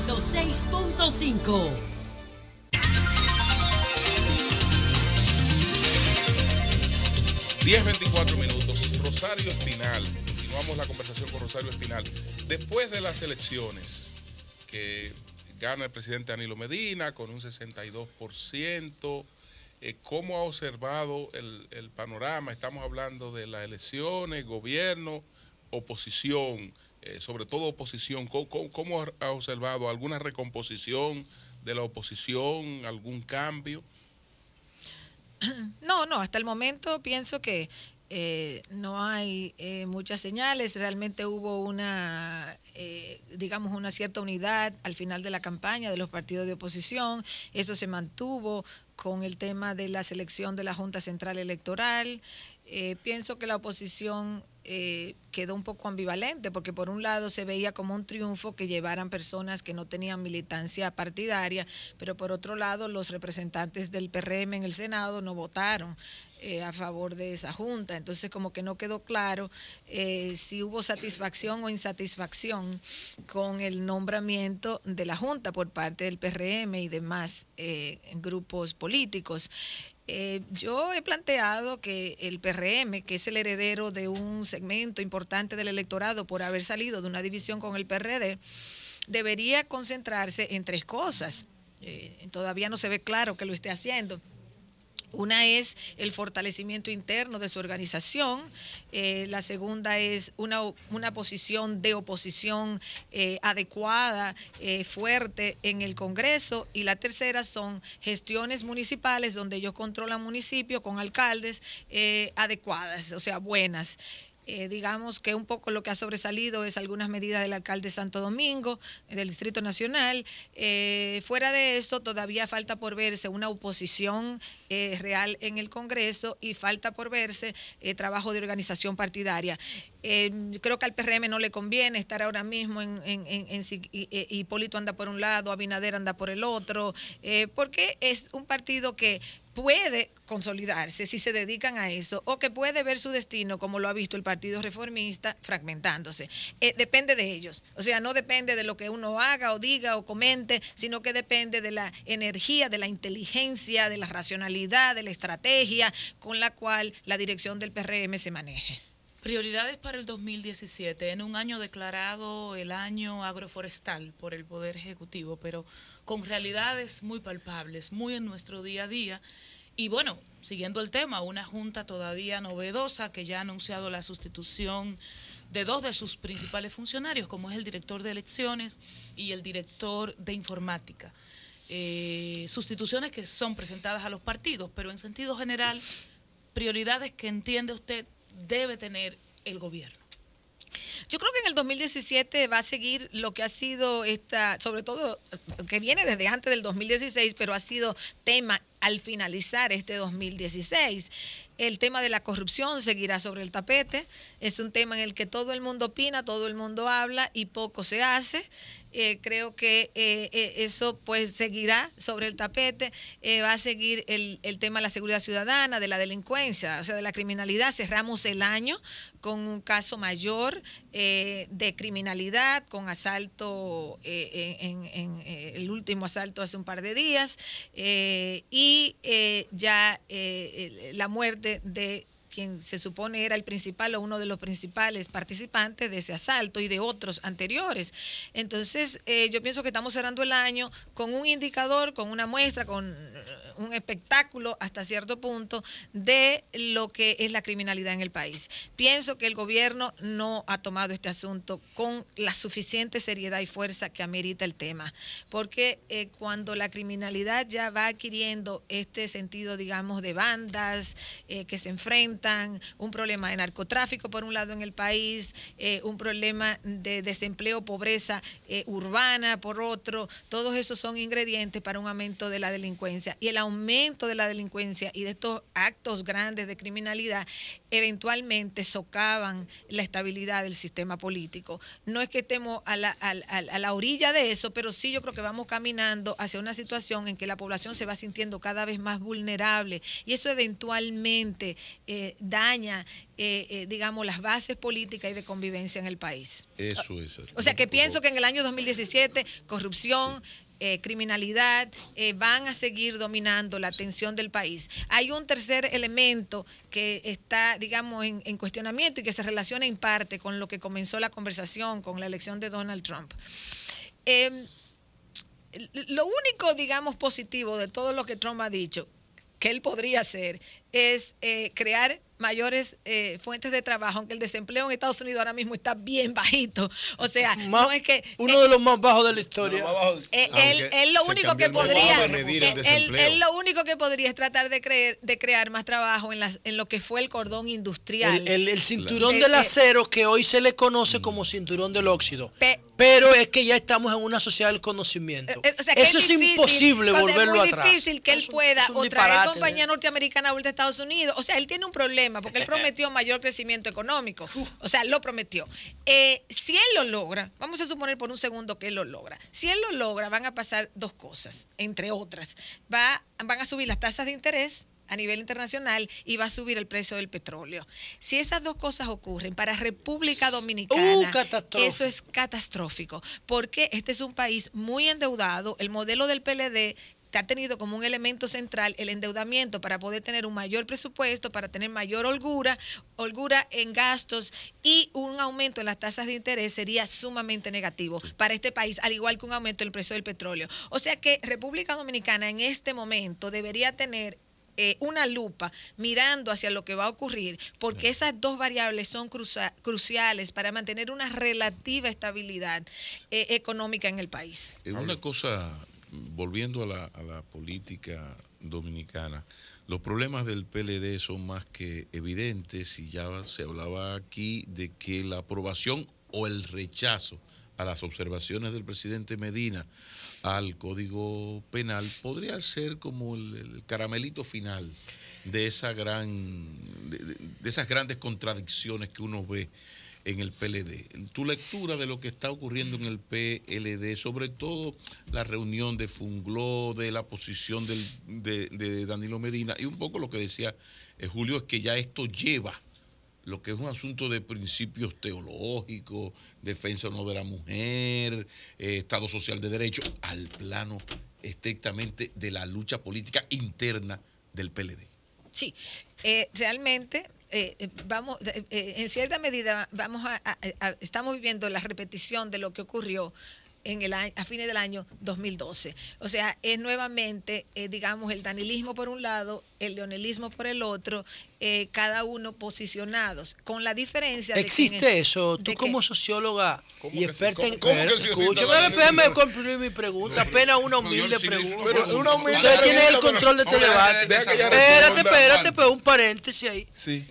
106.5. Diez 24 minutos. Rosario Espinal. Continuamos la conversación con Rosario Espinal. Después de las elecciones que gana el presidente Danilo Medina con un 62%, ¿cómo ha observado el panorama? Estamos hablando de las elecciones, gobierno, oposición, sobre todo oposición. ¿Cómo ha observado alguna recomposición de la oposición, algún cambio? No, hasta el momento pienso que no hay muchas señales. Realmente hubo digamos, una cierta unidad al final de la campaña de los partidos de oposición. Eso se mantuvo con el tema de la selección de la Junta Central Electoral. Pienso que la oposición quedó un poco ambivalente, porque por un lado se veía como un triunfo que llevaran personas que no tenían militancia partidaria, pero por otro lado los representantes del PRM en el Senado no votaron a favor de esa junta. Entonces como que no quedó claro si hubo satisfacción o insatisfacción con el nombramiento de la junta por parte del PRM y demás grupos políticos. Yo he planteado que el PRM, que es el heredero de un segmento importante del electorado por haber salido de una división con el PRD, debería concentrarse en tres cosas. Todavía no se ve claro que lo esté haciendo. Una es el fortalecimiento interno de su organización, la segunda es una posición de oposición adecuada, fuerte en el Congreso, y la tercera son gestiones municipales donde ellos controlan municipios con alcaldes adecuadas, o sea, buenas. Digamos que un poco lo que ha sobresalido es algunas medidas del alcalde de Santo Domingo, del Distrito Nacional. Fuera de eso, todavía falta por verse una oposición real en el Congreso y falta por verse trabajo de organización partidaria. Creo que al PRM no le conviene estar ahora mismo Hipólito anda por un lado, Abinader anda por el otro, porque es un partido que puede consolidarse si se dedican a eso, o que puede ver su destino, como lo ha visto el Partido Reformista, fragmentándose. Depende de ellos. O sea, no depende de lo que uno haga o diga o comente, sino que depende de la energía, de la inteligencia, de la racionalidad, de la estrategia con la cual la dirección del PRM se maneje. Prioridades para el 2017, en un año declarado el año agroforestal por el Poder Ejecutivo, pero con realidades muy palpables, muy en nuestro día a día. Y bueno, siguiendo el tema, una junta todavía novedosa que ya ha anunciado la sustitución de dos de sus principales funcionarios, como es el director de elecciones y el director de informática. Sustituciones que son presentadas a los partidos, pero en sentido general, prioridades que entiende usted debe tener el gobierno. Yo creo que en el 2017 va a seguir lo que ha sido sobre todo, que viene desde antes del 2016, pero ha sido tema al finalizar este 2016. El tema de la corrupción seguirá sobre el tapete. Es un tema en el que todo el mundo opina, todo el mundo habla y poco se hace. Creo que eso pues seguirá sobre el tapete. Va a seguir el tema de la seguridad ciudadana, de la delincuencia, o sea, de la criminalidad. Cerramos el año con un caso mayor de criminalidad, con asalto, el último asalto hace un par de días, y ya la muerte de quien se supone era el principal o uno de los principales participantes de ese asalto y de otros anteriores. Entonces, yo pienso que estamos cerrando el año con un indicador, con una muestra, con un espectáculo hasta cierto punto de lo que es la criminalidad en el país. Pienso que el gobierno no ha tomado este asunto con la suficiente seriedad y fuerza que amerita el tema, porque cuando la criminalidad ya va adquiriendo este sentido, digamos, de bandas que se enfrentan, un problema de narcotráfico por un lado en el país, un problema de desempleo, pobreza urbana por otro, todos esos son ingredientes para un aumento de la delincuencia, y el aumento de la delincuencia y de estos actos grandes de criminalidad eventualmente socavan la estabilidad del sistema político. No es que estemos a la orilla de eso, pero sí yo creo que vamos caminando hacia una situación en que la población se va sintiendo cada vez más vulnerable, y eso eventualmente daña, digamos, las bases políticas y de convivencia en el país. Eso es. O sea, que pienso que en el año 2017, corrupción, criminalidad van a seguir dominando la atención del país. Hay un tercer elemento que está, digamos, en cuestionamiento y que se relaciona en parte con lo que comenzó la conversación con la elección de Donald Trump. Lo único, digamos, positivo de todo lo que Trump ha dicho que él podría hacer es crear mayores fuentes de trabajo, aunque el desempleo en Estados Unidos ahora mismo está bien bajito. O sea, no es que uno de los más bajos de la historia. Él lo único que podría, él lo único que podría es tratar de crear más trabajo en lo que fue el cordón industrial. El cinturón del acero que hoy se le conoce como cinturón del óxido. Pero es que ya estamos en una sociedad del conocimiento. O sea, eso es difícil, imposible volverlo atrás. Es muy difícil que él pueda o traer compañía norteamericana vuelta a Estados Unidos. O sea, él tiene un problema porque él prometió mayor crecimiento económico. O sea, lo prometió. Si él lo logra, vamos a suponer por un segundo que él lo logra. Si él lo logra, van a pasar dos cosas, entre otras. Van a subir las tasas de interés a nivel internacional y va a subir el precio del petróleo. Si esas dos cosas ocurren para República Dominicana, eso es catastrófico, porque este es un país muy endeudado. El modelo del PLD ha tenido como un elemento central el endeudamiento para poder tener un mayor presupuesto, para tener mayor holgura en gastos, y un aumento en las tasas de interés sería sumamente negativo para este país, al igual que un aumento del precio del petróleo. O sea que República Dominicana en este momento debería tener una lupa mirando hacia lo que va a ocurrir, porque esas dos variables son cruciales para mantener una relativa estabilidad económica en el país. Una cosa, volviendo a la política dominicana, los problemas del PLD son más que evidentes, y ya se hablaba aquí de que la aprobación o el rechazo a las observaciones del presidente Medina al Código Penal podría ser como el caramelito final de esa de esas grandes contradicciones que uno ve en el PLD. Tu lectura de lo que está ocurriendo en el PLD, sobre todo la reunión de Fungló, de la posición de Danilo Medina, y un poco lo que decía Julio, es que ya esto lleva lo que es un asunto de principios teológicos, defensa o no de la mujer, Estado social de derecho, al plano estrictamente de la lucha política interna del PLD. Sí, realmente vamos, en cierta medida estamos viviendo la repetición de lo que ocurrió a fines del año 2012. O sea, es nuevamente, digamos, el danilismo por un lado, el leonelismo por el otro, cada uno posicionados, con la diferencia de ¿existe que eso? Tú como socióloga y experta en... Escúchame, déjame concluir mi pregunta, apenas una humilde pregunta. Usted tiene el control de este debate. Espérate, pues un paréntesis ahí. Sí.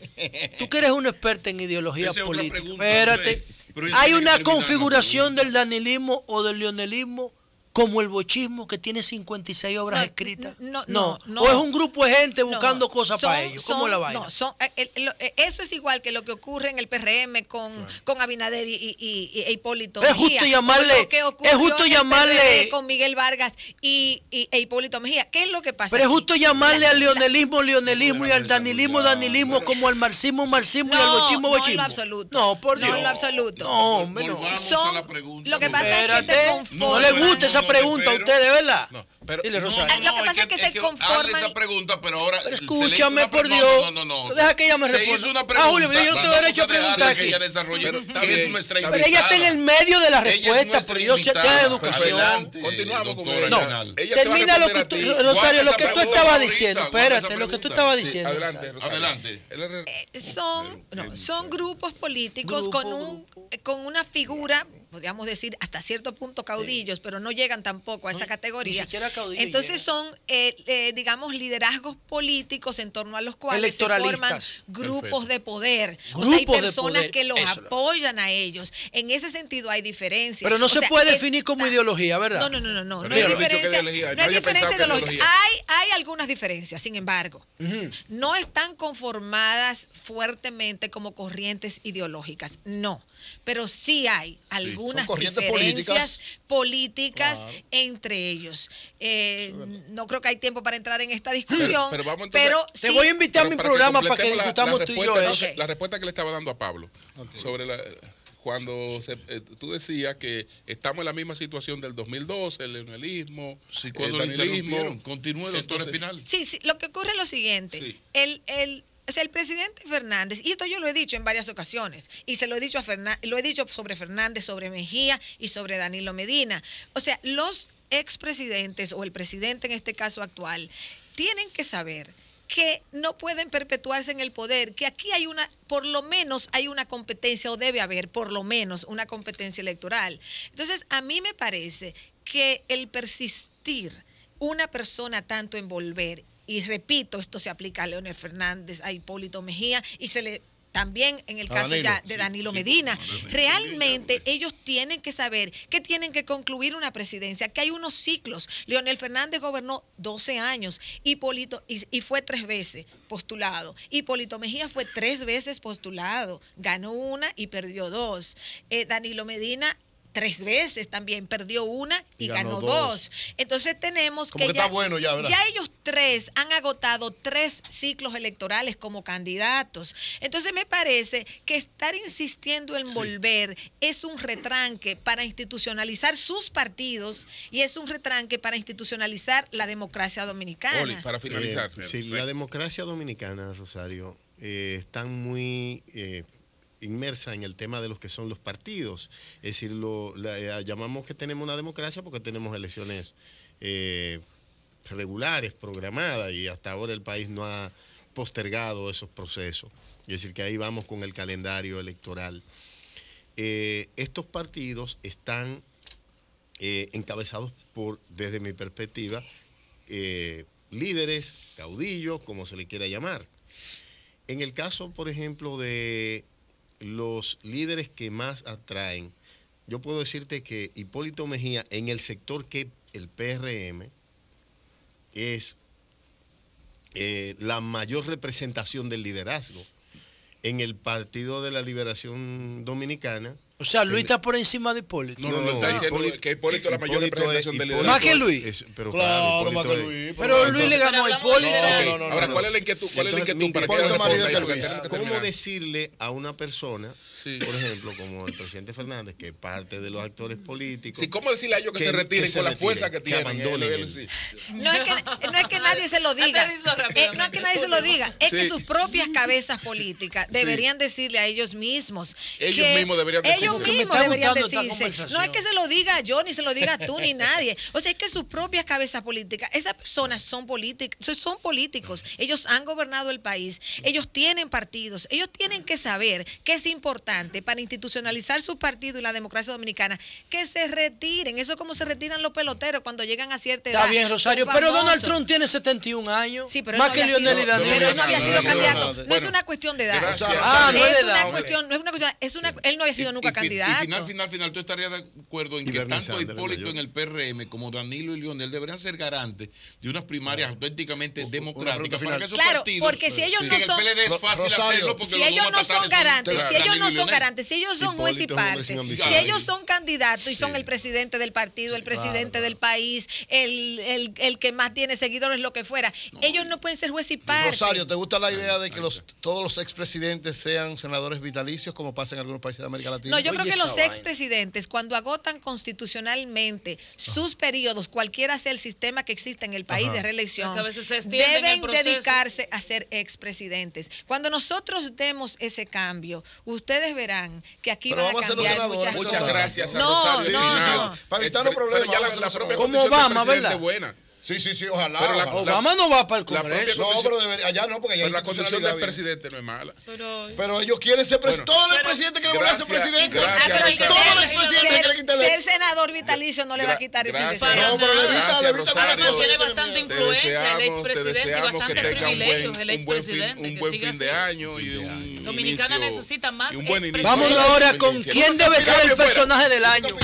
Tú que eres una experta en ideología política. Espérate. Hay una configuración del danilismo o del leonelismo como el bochismo, que tiene 56 obras escritas. No. O es un grupo de gente buscando cosas para ellos. ¿Cómo la vaina? Eso es igual que lo que ocurre en el PRM con Abinader e Hipólito Mejía. Es justo llamarle con Miguel Vargas e Hipólito Mejía. ¿Qué es lo que pasa? Pero es justo llamarle al leonelismo y al danilismo como al marxismo y al bochismo. No, en lo absoluto. No, por Dios. No, en lo absoluto. No, hombre, no. Lo que pasa es que se conforman. No le gusta esa pregunta a ustedes, ¿verdad? No, pero lo que pasa es que se conforman. Hazle esa pregunta, pero ahora. Pero escúchame, por Dios. No. Deja que ella me responda. Julio, yo no tengo derecho a preguntar aquí. Pero ella está en el medio de la respuesta, pero yo sé que es educación. Continuamos con ella. Termina lo que tú, Rosario, lo que tú estabas diciendo. Espérate, lo que tú estabas diciendo. Adelante. Son grupos políticos con una figura, podríamos decir, hasta cierto punto caudillos, pero no llegan tampoco a esa categoría. Ni siquiera caudillos. Entonces son, digamos, liderazgos políticos en torno a los cuales se forman grupos de poder. O sea, hay personas que los apoyan a ellos. En ese sentido hay diferencias. Pero no se puede definir como ideología, ¿verdad? No. No hay diferencia. No hay diferencia ideológica. Hay algunas diferencias, sin embargo. No están conformadas fuertemente como corrientes ideológicas. No. pero sí hay algunas diferencias políticas entre ellos. No creo que hay tiempo para entrar en esta discusión, pero te voy a invitar a mi programa para que discutamos tú y yo eso. La respuesta que le estaba dando a Pablo sobre cuando tú decías que estamos en la misma situación del 2012, el leonelismo, cuando el danilismo. Continúe, doctor Espinal. Sí, lo que ocurre es lo siguiente. Sí. O sea, el presidente Fernández, y esto yo lo he dicho en varias ocasiones, y se lo he dicho lo he dicho sobre Fernández, sobre Mejía y sobre Danilo Medina. O sea, los expresidentes o el presidente en este caso actual tienen que saber que no pueden perpetuarse en el poder, que aquí hay por lo menos hay una competencia, o debe haber por lo menos una competencia electoral. Entonces, a mí me parece que el persistir una persona tanto en volver, y repito, esto se aplica a Leonel Fernández, a Hipólito Mejía, y también en el caso ya de Danilo Medina, realmente ellos tienen que saber que tienen que concluir una presidencia, que hay unos ciclos. Leonel Fernández gobernó 12 años, Hipólito, y fue 3 veces postulado. Hipólito Mejía fue 3 veces postulado, ganó 1 y perdió 2. Danilo Medina 3 veces también, perdió 1 y ganó 2. Entonces tenemos que está bueno ya ellos 3 han agotado 3 ciclos electorales como candidatos. Entonces me parece que estar insistiendo en volver es un retranque para institucionalizar sus partidos y es un retranque para institucionalizar la democracia dominicana. Oli, para finalizar. La democracia dominicana, Rosario, están muy inmersa en el tema de los que son los partidos. Es decir, llamamos que tenemos una democracia porque tenemos elecciones regulares, programadas, y hasta ahora el país no ha postergado esos procesos. Es decir, que ahí vamos con el calendario electoral. Estos partidos están encabezados por, desde mi perspectiva, líderes, caudillos, como se le quiera llamar. En el caso, por ejemplo, de los líderes que más atraen, yo puedo decirte que Hipólito Mejía, en el sector que el PRM es la mayor representación del liderazgo. En el Partido de la Liberación Dominicana, o sea, Luis está por encima de Hipólito. No, está diciendo que Hipólito es la mayor representación del liderazgo. Más que Luis. Pero claro, más que Luis. Pero Luis le ganó a Hipólito. No. Ahora, ¿cuál es la inquietud? ¿Cómo decirle a una persona, por ejemplo, como el presidente Fernández, que es parte de los actores políticos? Sí, ¿cómo decirle a ellos que se retiren con la fuerza que tienen? No es que nadie se lo diga. No es que nadie se lo diga. Es que sus propias cabezas políticas deberían decirle a ellos mismos. Ellos mismos deberían decirse. Ellos mismos deberían decirse. No es que se lo diga yo, ni se lo diga tú, ni nadie. O sea, es que sus propias cabezas políticas, esas personas son políticos. Ellos han gobernado el país. Ellos tienen partidos. Ellos tienen que saber que es importante para institucionalizar su partido y la democracia dominicana que se retiren. Eso es como se retiran los peloteros cuando llegan a cierta edad. Está bien, Rosario, pero Donald Trump tiene 71 años. Sí, pero más que Lionel y Danilo. Pero él no había sido candidato. No es una cuestión de edad. No es de edad. Él no había sido nunca candidato. Y final, ¿tú estarías de acuerdo en que tanto Hipólito en el PRM como Danilo y Lionel deberían ser garantes de unas primarias auténticamente democráticas para que esos partidos, porque si ellos no son, el PLD es fácil hacerlo porque si ellos no son garantes, si ellos son juez y parte, si ellos son candidatos y son el presidente del partido, el presidente del país, el que más tiene seguidores, lo que fuera, ellos no pueden ser juez y parte. Rosario, ¿te gusta la idea de que todos los expresidentes sean senadores vitalicios como pasa en algunos países de América Latina? No, yo creo que los expresidentes, cuando agotan constitucionalmente sus periodos, cualquiera sea el sistema que existe en el país de reelección, deben dedicarse a ser expresidentes. Cuando nosotros demos ese cambio, ustedes verán que aquí van a cambiar muchas gracias. No. Para evitar los problemas. Como Obama, ¿verdad? Sí, ojalá. Pero Obama no va para el Congreso. No, pero allá no, porque allá la constitución del presidente no es mala. Pero ellos quieren ser presidente. Todos los presidentes quieren volver a ser presidente. Todos los expresidentes quieren quitarle. Ser senador vitalicio no le va a quitar ese deseo. No, pero le evita una cosa. Tiene bastante influencia el expresidente y bastante privilegios el expresidente. Un buen fin de año y un Dominicana necesita más. Vamos ahora con quién debe ser el personaje del año.